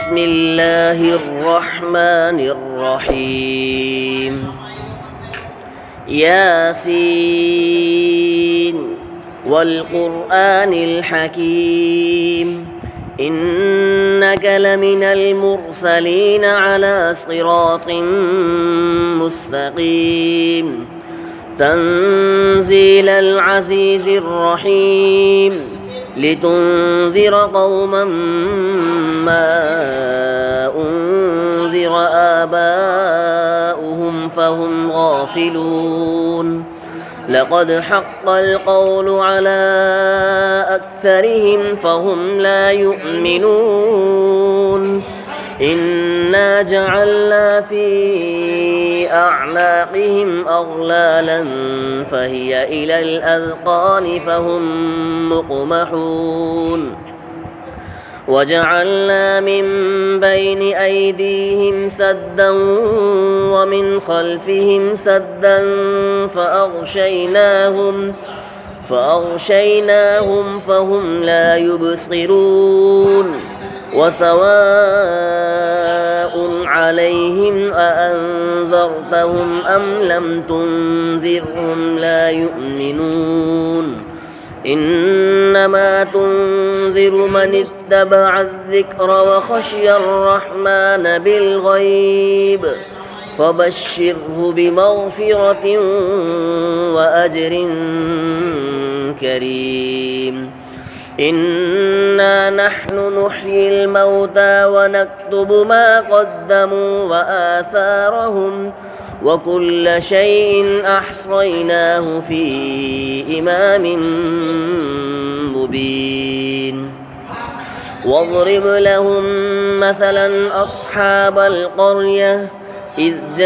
بسم الله الرحمن الرحيم ياسين والقرآن الحكيم إنك لمن المرسلين على صراط مستقيم تنزيل العزيز الرحيم لتنذر قوما ما أنذر آباؤهم فهم غافلون لقد حق القول على أكثرهم فهم لا يؤمنون إنا جعلنا في أعناقهم أغلالا فهي إلى الأذقان فهم مقمحون وجعلنا من بين أيديهم سدا ومن خلفهم سدا فأغشيناهم فهم لا يبصرون وسواء عليهم أأنذرتهم أم لم تنذرهم لا يؤمنون إنما تنذر من اتبع الذكر وخشي الرحمن بالغيب فبشره بمغفرة وأجر كريم إنا نحن نحيي الموتى ونكتب ما قدموا وآثارهم وكل شيء أحصيناه في إمام مبين واضرب لهم مثلا أصحاب القرية إذ جاءها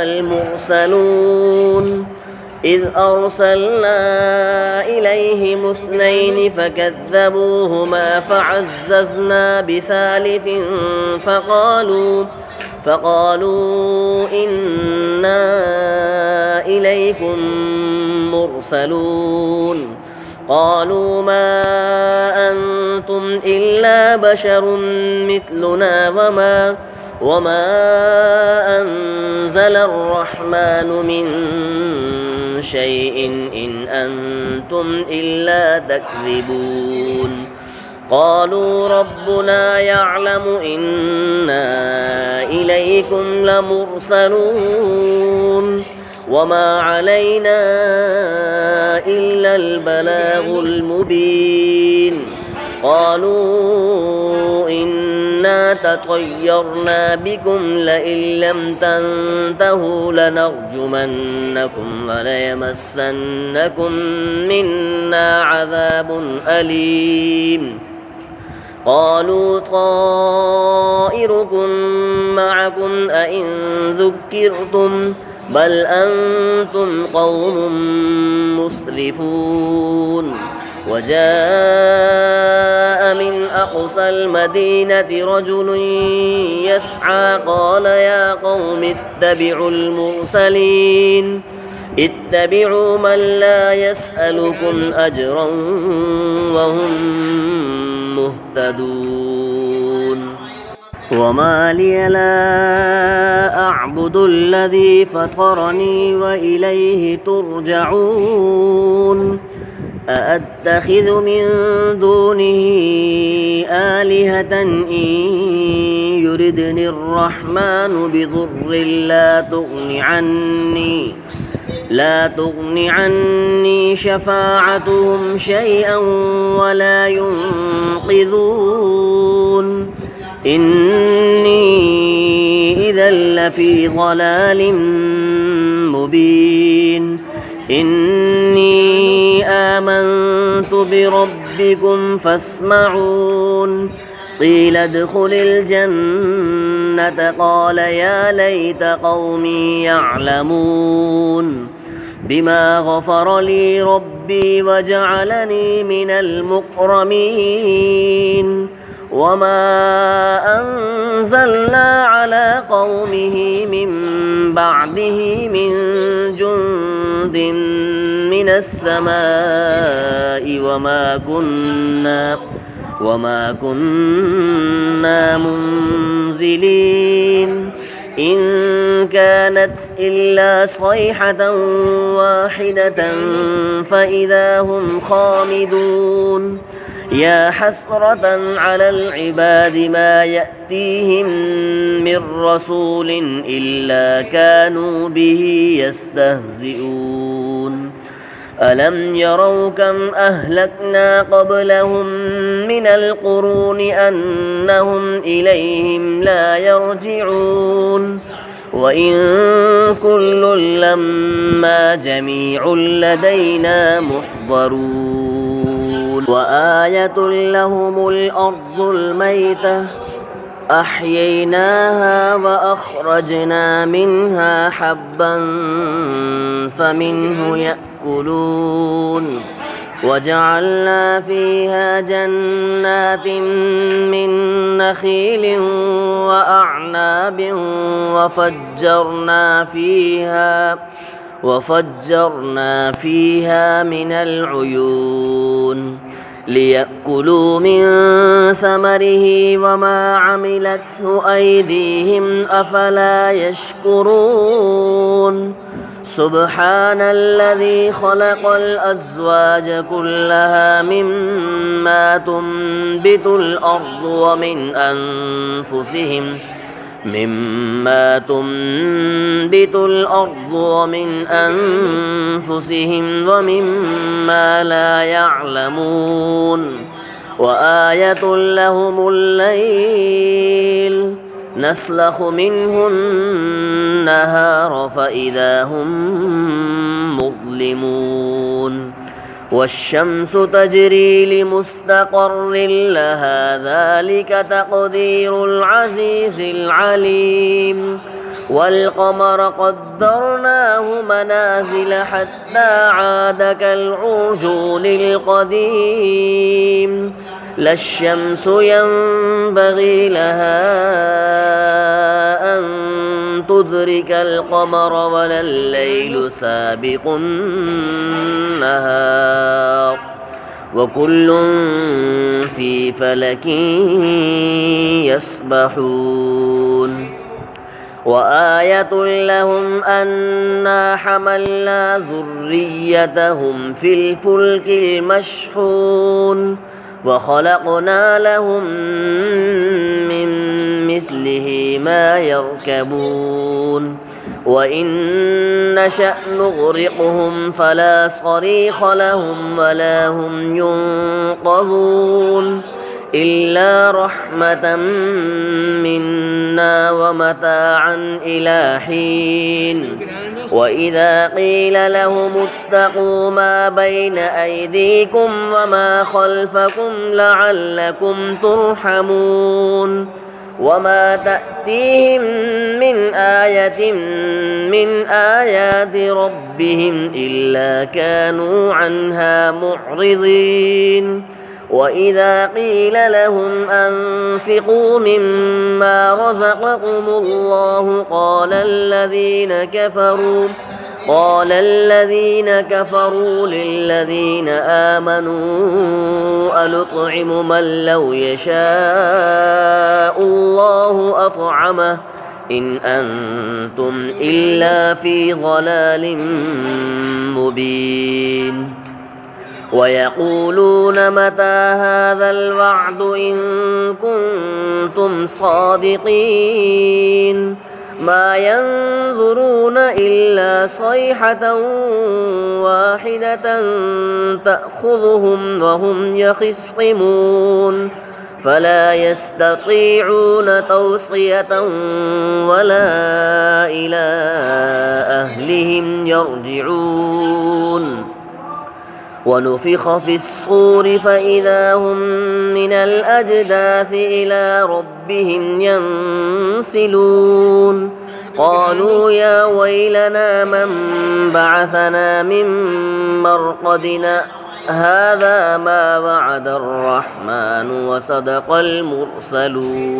المرسلون إذ أرسلنا إليهم اثنين فكذبوهما فعززنا بثالث فقالوا إنا إليكم مرسلون قالوا ما أنتم إلا بشر مثلنا وما أنزل الرحمن من شيء إن أنتم إلا تكذبون قالوا ربنا يعلم إنا إليكم لمرسلون وما علينا إلا البلاغ المبين قالوا إنا تطيرنا بكم لئن لم تنتهوا لنرجمنكم وليمسنكم منا عذاب أليم قالوا طائركم معكم أئن ذكرتم بل أنتم قوم مسرفون وجاء من أقصى المدينة رجل يسعى قال يا قوم اتبعوا المرسلين اتبعوا من لا يسألكم أجرا وهم مهتدون وما لي لا أعبد الذي فطرني وإليه ترجعون أأتخذ من دونه آلهة إن يردني الرحمن بضر لا تغن عني شفاعتهم شيئا ولا ينقذون إني إذا لفي ضلال مبين إني آمنت بربكم فاسمعون قيل ادخل الجنة قال يا ليت قومي يعلمون بما غفر لي ربي وجعلني من المكرمين وما أنزلنا على قومه من بعده من جند من السماء وما كنا منزلين إن كانت إلا صيحة واحدة فإذا هم خامدون يا حسرة على العباد ما يأتيهم من رسول إلا كانوا به يستهزئون ألم يروا كم أهلكنا قبلهم من القرون أنهم إليهم لا يرجعون وإن كل لما جميع لدينا محضرون وآية لهم الأرض الميتة أحييناها وأخرجنا منها حبا فمنه يأكلون وجعلنا فيها جنات من نخيل وأعناب وفجرنا فيها من العيون ليأكلوا من ثمره وما عملته أيديهم أفلا يشكرون سبحان الذي خلق الأزواج كلها مما تنبت الأرض ومن أنفسهم ومما لا يعلمون وآية لهم الليل نسلخ منه النهار فإذا هم مظلمون والشمس تجري لمستقر لها ذلك تقدير العزيز العليم والقمر قدرناه منازل حتى عاد كالعرجون القديم لا الشمس ينبغي لها أن تدرك القمر ولا الليل سابق النهار وكل في فلك يسبحون وآية لهم أنا حملنا ذريتهم في الفلك المشحون وخلقنا لهم من مثله ما يركبون وإن نشأ نغرقهم فلا صريخ لهم ولا هم ينقذون إلا رحمة منا ومتاعا إلى حين وإذا قيل لهم اتقوا ما بين أيديكم وما خلفكم لعلكم ترحمون وما تأتيهم من آية من آيات ربهم إلا كانوا عنها معرضين وإذا قيل لهم أنفقوا مما رزقكم الله قال الذين كفروا للذين آمنوا أنطعم من لو يشاء الله أطعمه إن أنتم إلا في ضلال مبين ويقولون متى هذا الوعد إن كنتم صادقين ما ينظرون إلا صيحة واحدة تأخذهم وهم يخصمون فلا يستطيعون توصية ولا إلى أهلهم يرجعون ونفخ في الصور فإذا هم من الأجداث إلى ربهم ينسلون قالوا يا ويلنا من بعثنا من مرقدنا هذا ما وعد الرحمن وصدق المرسلون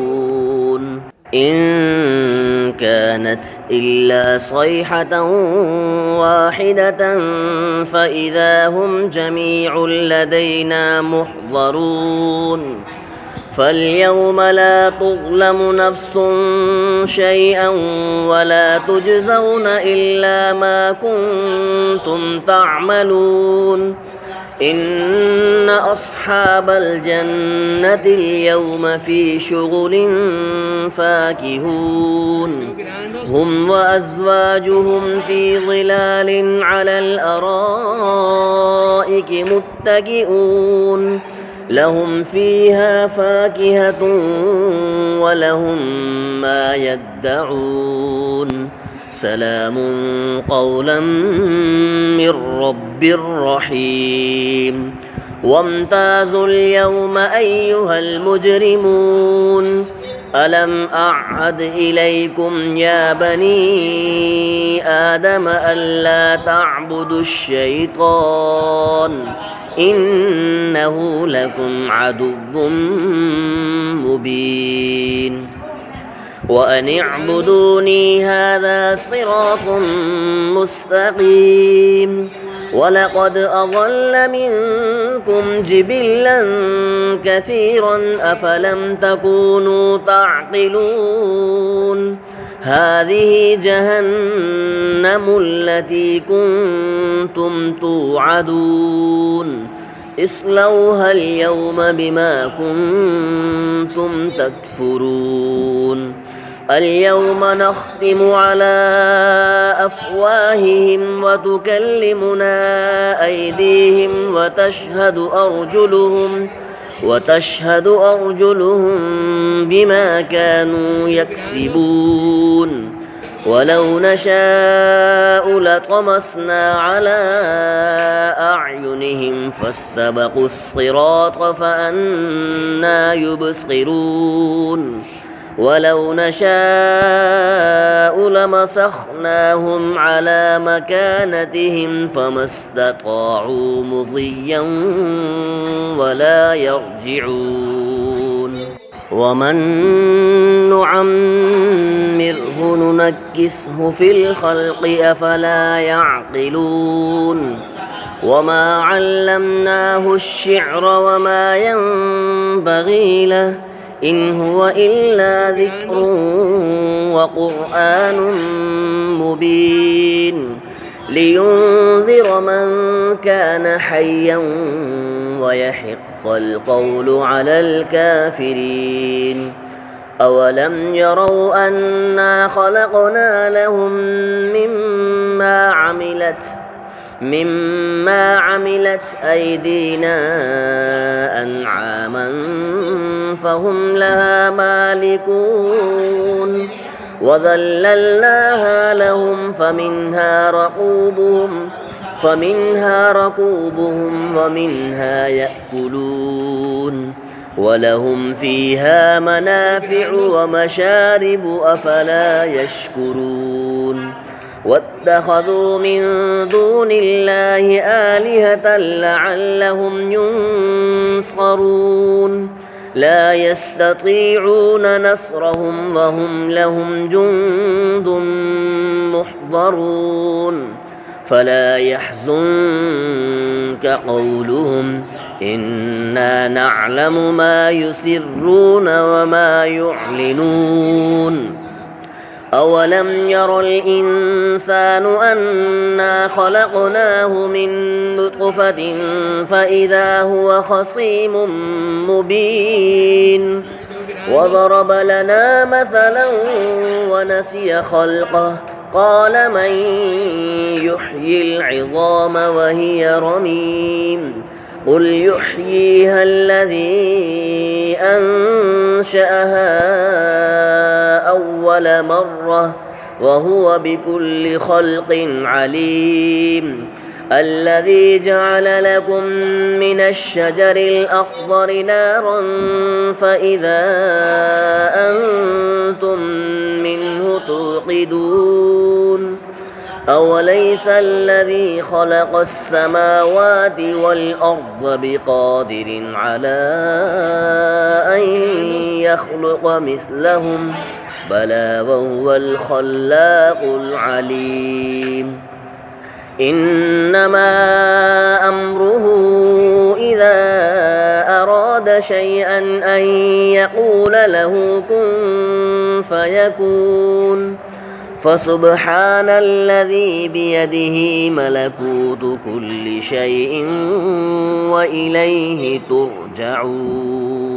إن كانت إلا صيحة واحدة فإذا هم جميع لدينا محضرون فاليوم لا تظلم نفس شيئا ولا تجزون إلا ما كنتم تعملون إن أصحاب الجنة اليوم في شغل فاكهون هم وأزواجهم في ظلال على الأرائك متكئون لهم فيها فاكهة ولهم ما يدعون سلام قولا من رب رحيم وامتازوا اليوم أيها المجرمون ألم أعهد إليكم يا بني آدم ألا تعبدوا الشيطان إنه لكم عدو مبين وأن اعبدوني هذا صراط مستقيم ولقد أضل منكم جبلا كثيرا أفلم تكونوا تعقلون هذه جهنم التي كنتم توعدون اصلوها اليوم بما كنتم تكفرون اليوم نختم على أفواههم وتكلمنا أيديهم وتشهد أرجلهم بما كانوا يكسبون ولو نشاء لطمسنا على أعينهم فاستبقوا الصراط فأنى يبصرون ولو نشاء لمسخناهم على مكانتهم فما استطاعوا مضيا ولا يرجعون ومن نعمره ننكسه في الخلق أفلا يعقلون وما علمناه الشعر وما ينبغي له إن هو إلا ذكر وقرآن مبين لينذر من كان حيا ويحق القول على الكافرين أولم يروا أنا خلقنا لهم مما عملت أيدينا أنعاما فهم لها مالكون وذللناها لهم فمنها ركوبهم ومنها يأكلون ولهم فيها منافع ومشارب أفلا يشكرون واتخذوا من دون الله آلهة لعلهم ينصرون لا يستطيعون نصرهم وهم لهم جند محضرون فلا يحزنك قولهم إنا نعلم ما يسرون وما يعلنون أولم ير الإنسان أنا خلقناه من نطفة فإذا هو خصيم مبين وضرب لنا مثلا ونسي خلقه قال من يحيي العظام وهي رميم قل يحييها الذي أنشأها أول مرة وهو بكل خلق عليم الذي جعل لكم من الشجر الأخضر نارا فإذا أنتم منه توقدون أوليس الذي خلق السماوات والأرض بقادر على أن يخلق مثلهم بلى وهو الخلاق العليم إنما أمره إذا أراد شيئا أن يقول له كن فيكون فسبحان الذي بيده ملكوت كل شيء وإليه ترجعون